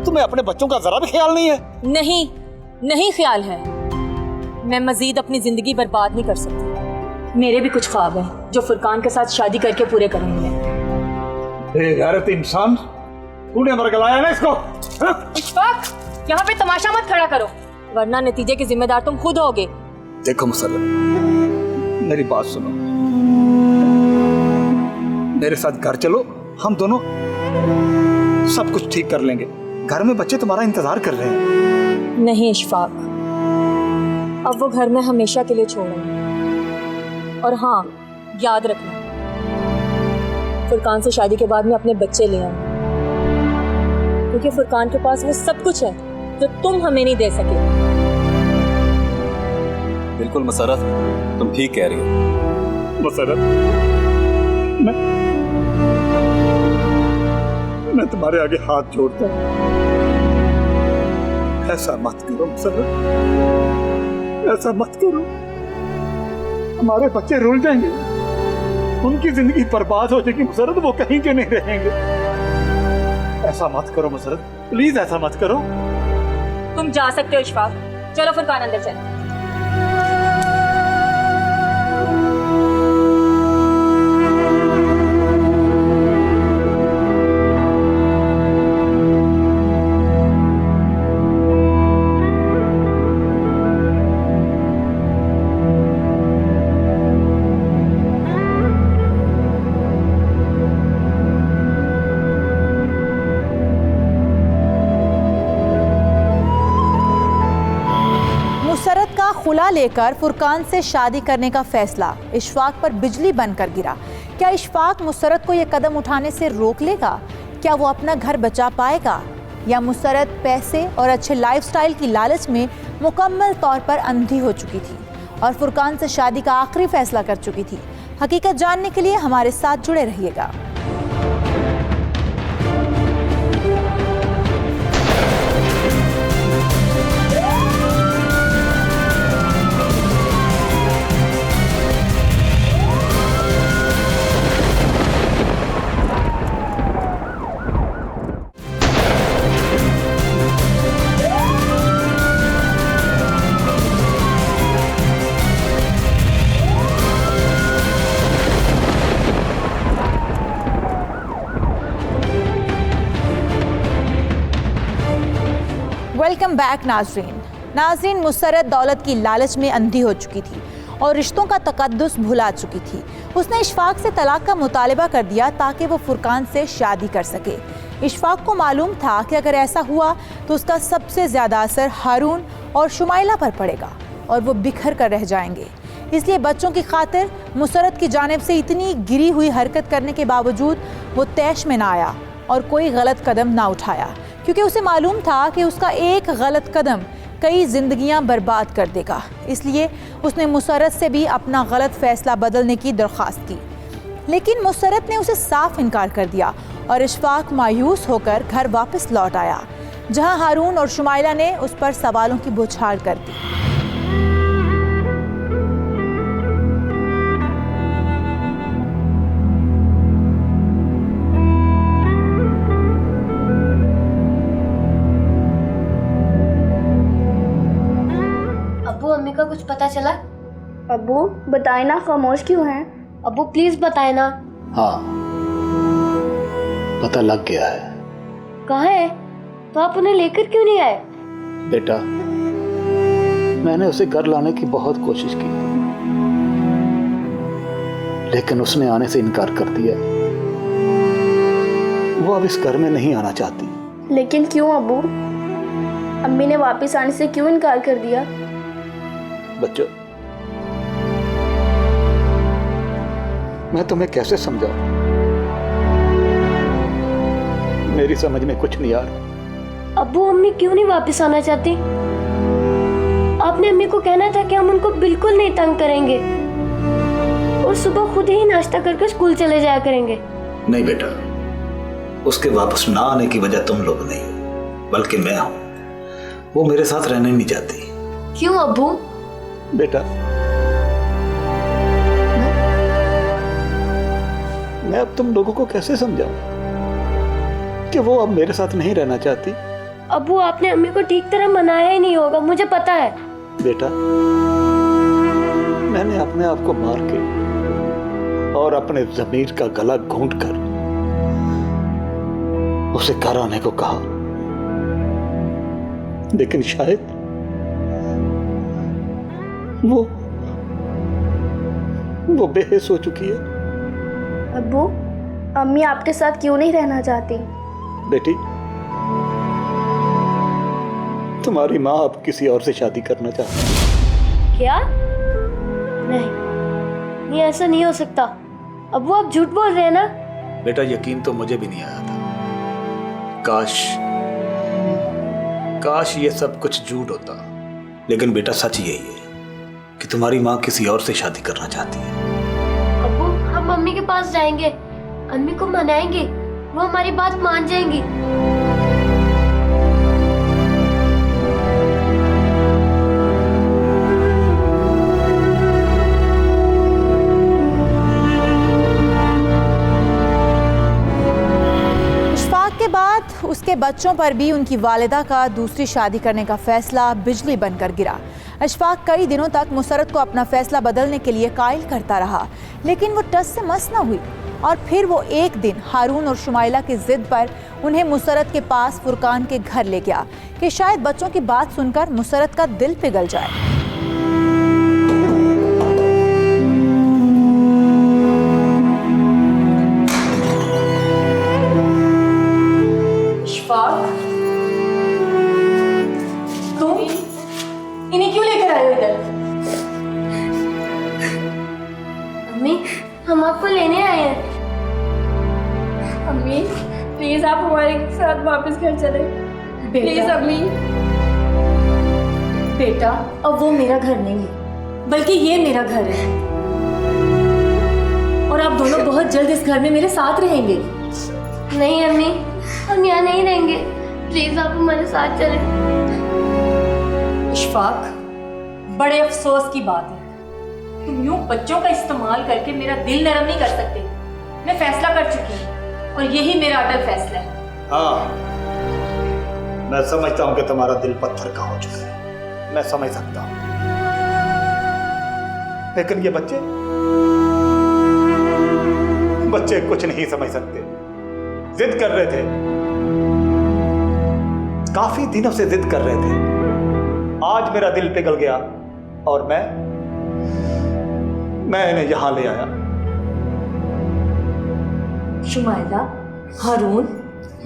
तुम्हें अपने बच्चों का जरा भी ख्याल नहीं है? नहीं ख्याल है। मैं मजीद अपनी जिंदगी बर्बाद नहीं कर सकती। मेरे भी कुछ ख्वाब हैं जो फुरकान के साथ शादी करके पूरे करेंगे। बेगैरत इंसान, तूने मरगलाया ना इसको। इशफाक, यहाँ पे तमाशा मत खड़ा करो, वरना नतीजे के जिम्मेदार तुम खुद होगे। देखो मुसर्रत, मेरी बात सुनो, मेरे साथ घर चलो, हम दोनों सब कुछ ठीक कर लेंगे। घर में बच्चे तुम्हारा इंतजार कर रहे हैं। नहीं इशफाक, अब वो घर में हमेशा के लिए छोड़ेंगे। और हाँ, याद रखना, फुरकान से शादी के बाद में अपने बच्चे ले आऊंगी, क्योंकि फुरकान के पास वो सब कुछ है जो तुम हमें नहीं दे सके। बिल्कुल मुसर्रत, तुम ठीक कह रही हो। मुसर्रत, मैं तुम्हारे आगे हाथ जोड़ता हूं, ऐसा मत करो मुसर्रत, ऐसा मत करो। हमारे बच्चे रुल जाएंगे, उनकी जिंदगी बर्बाद हो जाएगी मुसर्रत, वो कहीं के नहीं रहेंगे। ऐसा मत करो मुसर्रत, प्लीज ऐसा मत करो। तुम जा सकते हो इशफाक, चलो फुरकान अंदर चल। मुसर्रत का खुला लेकर फुरकान से शादी करने का फैसला इशफाक पर बिजली बनकर गिरा। क्या इशफाक मुसर्रत को यह कदम उठाने से रोक लेगा? क्या वो अपना घर बचा पाएगा, या मुसर्रत पैसे और अच्छे लाइफस्टाइल की लालच में मुकम्मल तौर पर अंधी हो चुकी थी और फुरकान से शादी का आखिरी फैसला कर चुकी थी? हकीकत जानने के लिए हमारे साथ जुड़े रहिएगा। वेलकम बैक नाजरीन, मुसर्रत दौलत की लालच में अंधी हो चुकी थी और रिश्तों का तकद्दुस भुला चुकी थी। उसने इशफाक से तलाक का मुतालबा कर दिया ताकि वो फुरकान से शादी कर सके। इशफाक को मालूम था कि अगर ऐसा हुआ तो उसका सबसे ज़्यादा असर हारून और शुमाइला पर पड़ेगा और वो बिखर कर रह जाएंगे। इसलिए बच्चों की खातिर मुसर्रत की जानिब से इतनी गिरी हुई हरकत करने के बावजूद वो तैश में ना आया और कोई गलत कदम ना उठाया, क्योंकि उसे मालूम था कि उसका एक गलत कदम कई जिंदगियां बर्बाद कर देगा। इसलिए उसने मुसर्रत से भी अपना गलत फैसला बदलने की दरख्वास्त की, लेकिन मुसर्रत ने उसे साफ इनकार कर दिया और इशफाक मायूस होकर घर वापस लौट आया, जहां हारून और शुमाइला ने उस पर सवालों की बौछार कर दी। मम्मी का कुछ पता चला? अब्बू बताए ना, खामोश क्यों हैं? अब्बू प्लीज बताए ना। हाँ, पता लग गया है। कहाँ है? तो आप उन्हें लेकर क्यों नहीं आए? बेटा, मैंने उसे घर लाने की बहुत कोशिश की, लेकिन उसने आने से इनकार कर दिया। वो अब इस घर में नहीं आना चाहती। लेकिन क्यों अब्बू? अम्मी ने वापस आने से क्यों इनकार कर दिया? बच्चों, मैं तुम्हें कैसे समझाऊं? मेरी समझ में कुछ नहीं आ रहा। अब्बू अम्मी क्यों नहीं वापस आना चाहती? आपने अम्मी को कहना था कि हम उनको बिल्कुल नहीं तंग करेंगे और सुबह खुद ही नाश्ता करके स्कूल चले जाया करेंगे। नहीं बेटा, उसके वापस ना आने की वजह तुम लोग नहीं, बल्कि मैं हूं। वो मेरे साथ रहने नहीं चाहती। क्यों अब्बू? बेटा, मैं अब तुम लोगों को कैसे समझाऊं कि वो अब मेरे साथ नहीं रहना चाहती? अब्बू आपने अम्मी को ठीक तरह मनाया ही नहीं होगा, मुझे पता है। बेटा, मैंने अपने आप को मार के और अपने जमीर का गला घोंट कर उसे घर आने को कहा, लेकिन शायद वो बेहोश हो चुकी है। अब्बू, अम्मी आपके साथ क्यों नहीं रहना चाहती? बेटी, तुम्हारी माँ अब किसी और से शादी करना चाहती है। क्या? नहीं, ये ऐसा नहीं हो सकता। अब्बू, आप झूठ बोल रहे हैं ना? बेटा, यकीन तो मुझे भी नहीं आया था। काश ये सब कुछ झूठ होता। लेकिन बेटा, सच यही है कि तुम्हारी माँ किसी और से शादी करना चाहती है। अब्बू, हम मम्मी के पास जाएंगे, अम्मी को मनाएंगे, वो हमारी बात मान जाएंगी। के बाद उसके बच्चों पर भी उनकी वालिदा का दूसरी शादी करने का फैसला बिजली बनकर गिरा। अशफाक कई दिनों तक मुसरत को अपना फैसला बदलने के लिए कायल करता रहा, लेकिन वो टस से मस न हुई। और फिर वो एक दिन हारून और शुमाइला की जिद पर उन्हें मुसरत के पास फुरकान के घर ले गया कि शायद बच्चों की बात सुनकर मुसरत का दिल पिघल जाए। तुम इन्हें क्यों लेकर आए हो इधर? अम्मी, हम आपको लेने आए हैं। अम्मी प्लीज आप हमारे साथ वापस घर चले, प्लीज अम्मी। बेटा, अब वो मेरा घर नहीं है, बल्कि ये मेरा घर है, और आप दोनों बहुत जल्द इस घर में मेरे साथ रहेंगे। नहीं अम्मी, हम यहाँ नहीं रहेंगे, प्लीज आप हमारे साथ चलें। इशफाक, बड़े अफसोस की बात है, तुम यूं बच्चों का इस्तेमाल करके मेरा दिल नरम नहीं कर सकते। मैं फैसला कर चुकी हूँ और यही मेरा अटल फैसला है। हाँ, मैं समझता हूँ कि तुम्हारा दिल पत्थर का हो चुका है, मैं समझ सकता हूँ। लेकिन ये बच्चे कुछ नहीं समझ सकते। जिद कर रहे थे, काफी दिनों से जिद कर रहे थे। आज मेरा दिल पिघल गया और मैं इन्हें यहां ले आया। शुमाइला, हारून,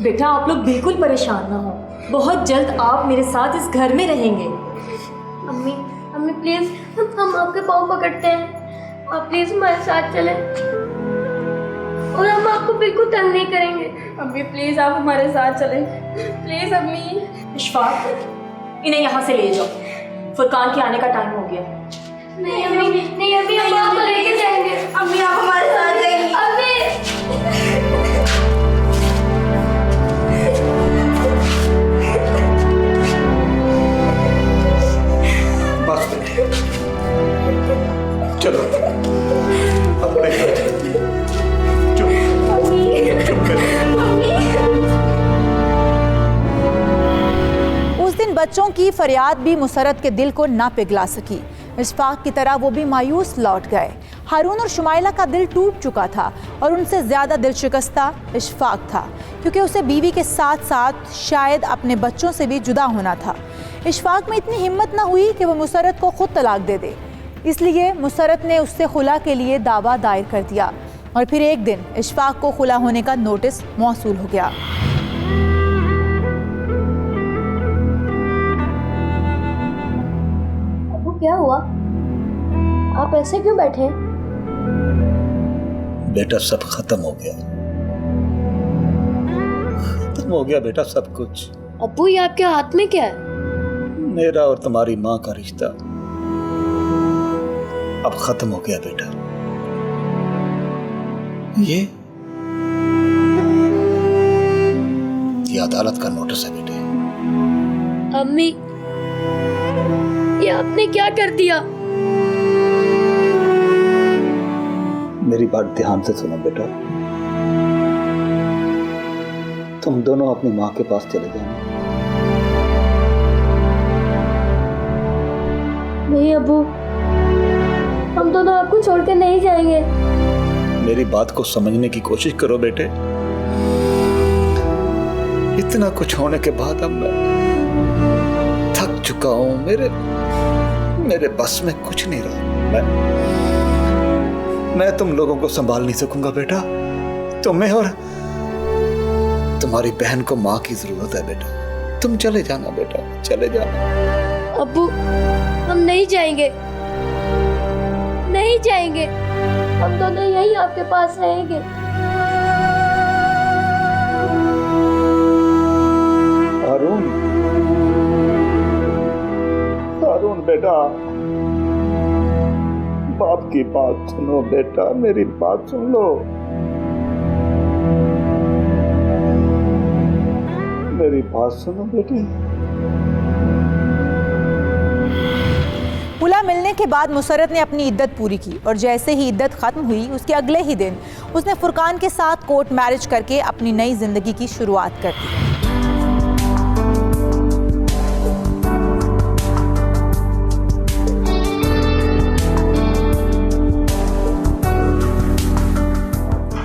बेटा आप लोग बिल्कुल परेशान ना हो, बहुत जल्द आप मेरे साथ इस घर में रहेंगे। अम्मी, अम्मी प्लीज, हम आपके पाँव पकड़ते हैं, आप प्लीज हमारे साथ चलें और हम आपको बिल्कुल तंग नहीं करेंगे। अम्मी प्लीज आप हमारे साथ चलें, प्लीज अम्मी। इशफाक, इन्हें यहाँ से ले जाओ, फुरकान के आने का टाइम हो गया। नहीं अम्मी, नहीं अम्मी, हम आपको लेके जाएंगे। अम्मी आप हमारे साथ जाएंगी। बस बेटे, चलो अपने घर चलते हैं। चुप करिए। उस दिन बच्चों की फरियाद भी मुसरत के दिल को ना पिघला सकी। इशफाक की तरह वो भी मायूस लौट गए। हारून और शुमाइला का दिल टूट चुका था और उनसे ज़्यादा दिल शिकस्ता इशफाक था, क्योंकि उसे बीवी के साथ साथ शायद अपने बच्चों से भी जुदा होना था। इशफाक में इतनी हिम्मत ना हुई कि वो मुसरत को खुद तलाक दे दे, इसलिए मुसरत ने उससे खुला के लिए दावा दायर कर दिया और फिर एक दिन इशफाक को खुला होने का नोटिस मौसूल हो गया। क्या हुआ? आप ऐसे क्यों बैठे हैं? बेटा, सब खत्म हो गया, खत्म हो गया बेटा, सब कुछ। अब्बू, ये आपके हाथ में क्या है? मेरा और तुम्हारी माँ का रिश्ता अब खत्म हो गया बेटा। ये अदालत का नोटिस है बेटे। अम्मी, ये आपने क्या कर दिया? मेरी बात ध्यान से सुनो बेटा, तुम दोनों अपनी माँ के पास चले जाना। नहीं अब्बू, हम दोनों आपको छोड़कर नहीं जाएंगे। मेरी बात को समझने की कोशिश करो बेटे। इतना कुछ होने के बाद अब मैं थक चुका हूं। मेरे बस में कुछ नहीं रहा। मैं तुम लोगों को संभाल नहीं सकूंगा बेटा। तुम्हें और तुम्हारी बहन को माँ की जरूरत है बेटा। तुम चले जाना बेटा, चले जाना। अब्बू, हम नहीं जाएंगे, नहीं जाएंगे। हम दोनों यहीं आपके पास रहेंगे। हारून बेटा, बाप की बात सुनो बेटा, मेरी बात सुन लो। मेरी बात सुनो बेटी। उला मिलने के बाद मुसर्रत ने अपनी इद्दत पूरी की और जैसे ही इद्दत खत्म हुई उसके अगले ही दिन उसने फुरकान के साथ कोर्ट मैरिज करके अपनी नई जिंदगी की शुरुआत कर दी।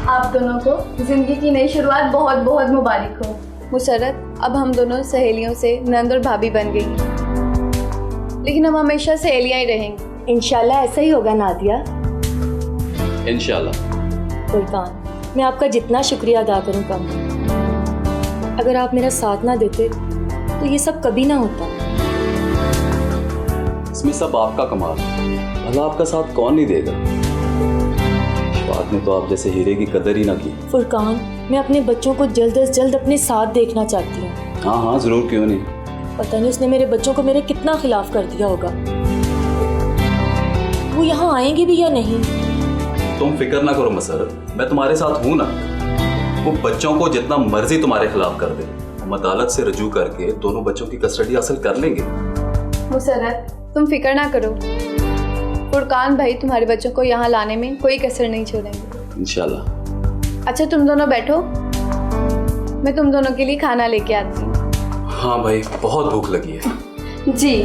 आप दोनों को जिंदगी की नई शुरुआत बहुत बहुत मुबारक हो। मुसर्रत, अब हम दोनों सहेलियों से नंद और भाभी बन गई, लेकिन हम हमेशा सहेलियां ही रहेंगे। इंशाल्लाह ऐसा ही होगा नादिया। इंशाल्लाह। फुरकान, मैं आपका जितना शुक्रिया अदा करूं कम। अगर आप मेरा साथ ना देते तो ये सब कभी ना होता। इसमें सब आपका कमाल। भला आपका साथ कौन नहीं देगा? बाद में तो आप जैसे हीरे की कदर ही ना की। फुरकान, मैं अपने बच्चों को जल्द से जल्द अपने साथ देखना चाहती हूँ। हाँ हाँ जरूर, क्यों नहीं। पता नहीं उसने मेरे बच्चों को मेरे कितना खिलाफ कर दिया होगा। वो यहाँ आएंगे भी या नहीं? तुम फिक्र ना करो मसरत, मैं तुम्हारे साथ हूँ ना। वो बच्चों को जितना मर्जी तुम्हारे खिलाफ कर दे, हम अदालत से रजू करके दोनों बच्चों की कस्टडी हासिल कर लेंगे। मुसर्रत, तुम फिक्र ना करो। फुरकान भाई तुम्हारे बच्चों को यहाँ लाने में कोई कसर नहीं छोड़ेंगे इंशाल्लाह। अच्छा, तुम दोनों बैठो, मैं तुम दोनों के लिए खाना लेके आती हूँ। हाँ भाई, बहुत भूख लगी है। जी।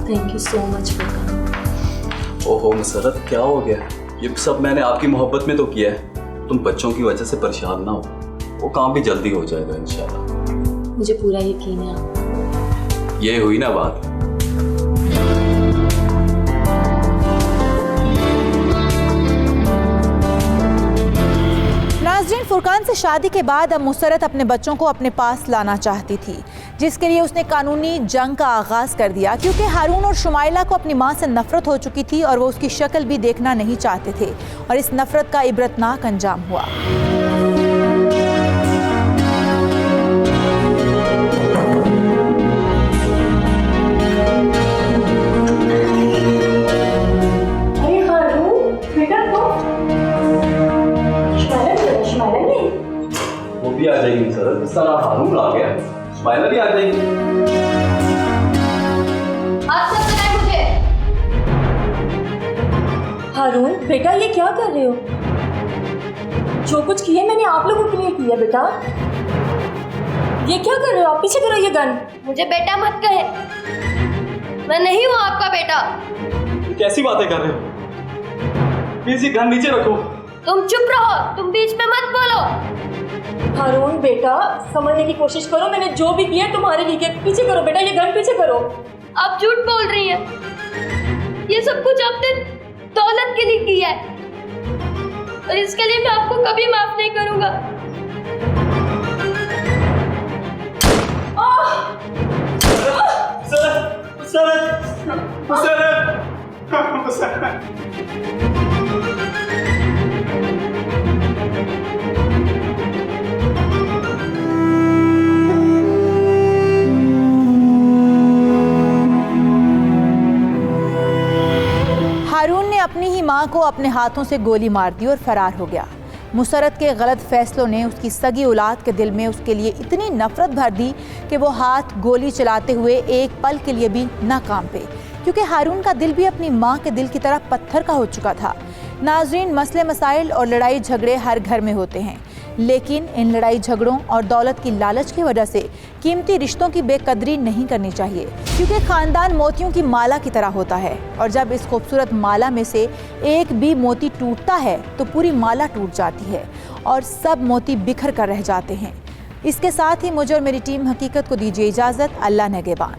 Thank you so much Furqan. ओहो मसरत, क्या हो गया? ये सब मैंने आपकी मोहब्बत में तो किया है। तुम बच्चों की वजह से परेशान ना हो, वो काम भी जल्दी हो जाएगा इंशाल्लाह। मुझे पूरा यकीन है आप। ये हुई ना बात। नाज़रीन, फुरकान से शादी के बाद अब मुसर्रत अपने बच्चों को अपने पास लाना चाहती थी, जिसके लिए उसने कानूनी जंग का आगाज़ कर दिया, क्योंकि हारून और शुमाइला को अपनी मां से नफरत हो चुकी थी और वो उसकी शक्ल भी देखना नहीं चाहते थे और इस नफरत का इबरतनाक अंजाम हुआ। अरे हारून, बेटा वो भी आ जाएगी मसरत। इस तरह हारून आ गया, स्माइला भी आ जाएगी। आप सब बताएं मुझे। हारून बेटा, ये क्या कर रहे हो? जो कुछ किया मैंने आप लोगों के लिए किया बेटा। ये क्या कर रहे हो आप? पीछे करो ये गन। मुझे बेटा मत कहे, मैं नहीं हूँ आपका बेटा। कैसी बातें कर रहे हो? प्लीज ये गन नीचे रखो। तुम चुप रहो, तुम बीच में मत बोलो। हारून बेटा, समझने की कोशिश करो, मैंने जो भी किया तुम्हारे लिए। पीछे करो बेटा, ये गन पीछे करो। आप झूठ बोल रही हैं। ये सब कुछ आपने दौलत के लिए किया है और इसके लिए मैं आपको कभी माफ नहीं करूंगा। हारून ने अपनी ही मां को अपने हाथों से गोली मार दी और फरार हो गया। मुसर्रत के गलत फैसलों ने उसकी सगी औलाद के दिल में उसके लिए इतनी नफरत भर दी कि वो हाथ गोली चलाते हुए एक पल के लिए भी न कांपे, क्योंकि हारून का दिल भी अपनी मां के दिल की तरह पत्थर का हो चुका था। नाज़रीन, मसले मसाइल और लड़ाई झगड़े हर घर में होते हैं, लेकिन इन लड़ाई झगड़ों और दौलत की लालच की वजह से कीमती रिश्तों की बेकदरी नहीं करनी चाहिए, क्योंकि खानदान मोतियों की माला की तरह होता है और जब इस खूबसूरत माला में से एक भी मोती टूटता है तो पूरी माला टूट जाती है और सब मोती बिखर कर रह जाते हैं। इसके साथ ही मुझे और मेरी टीम हकीकत को दीजिए इजाज़त। अल्लाह नेगेबान।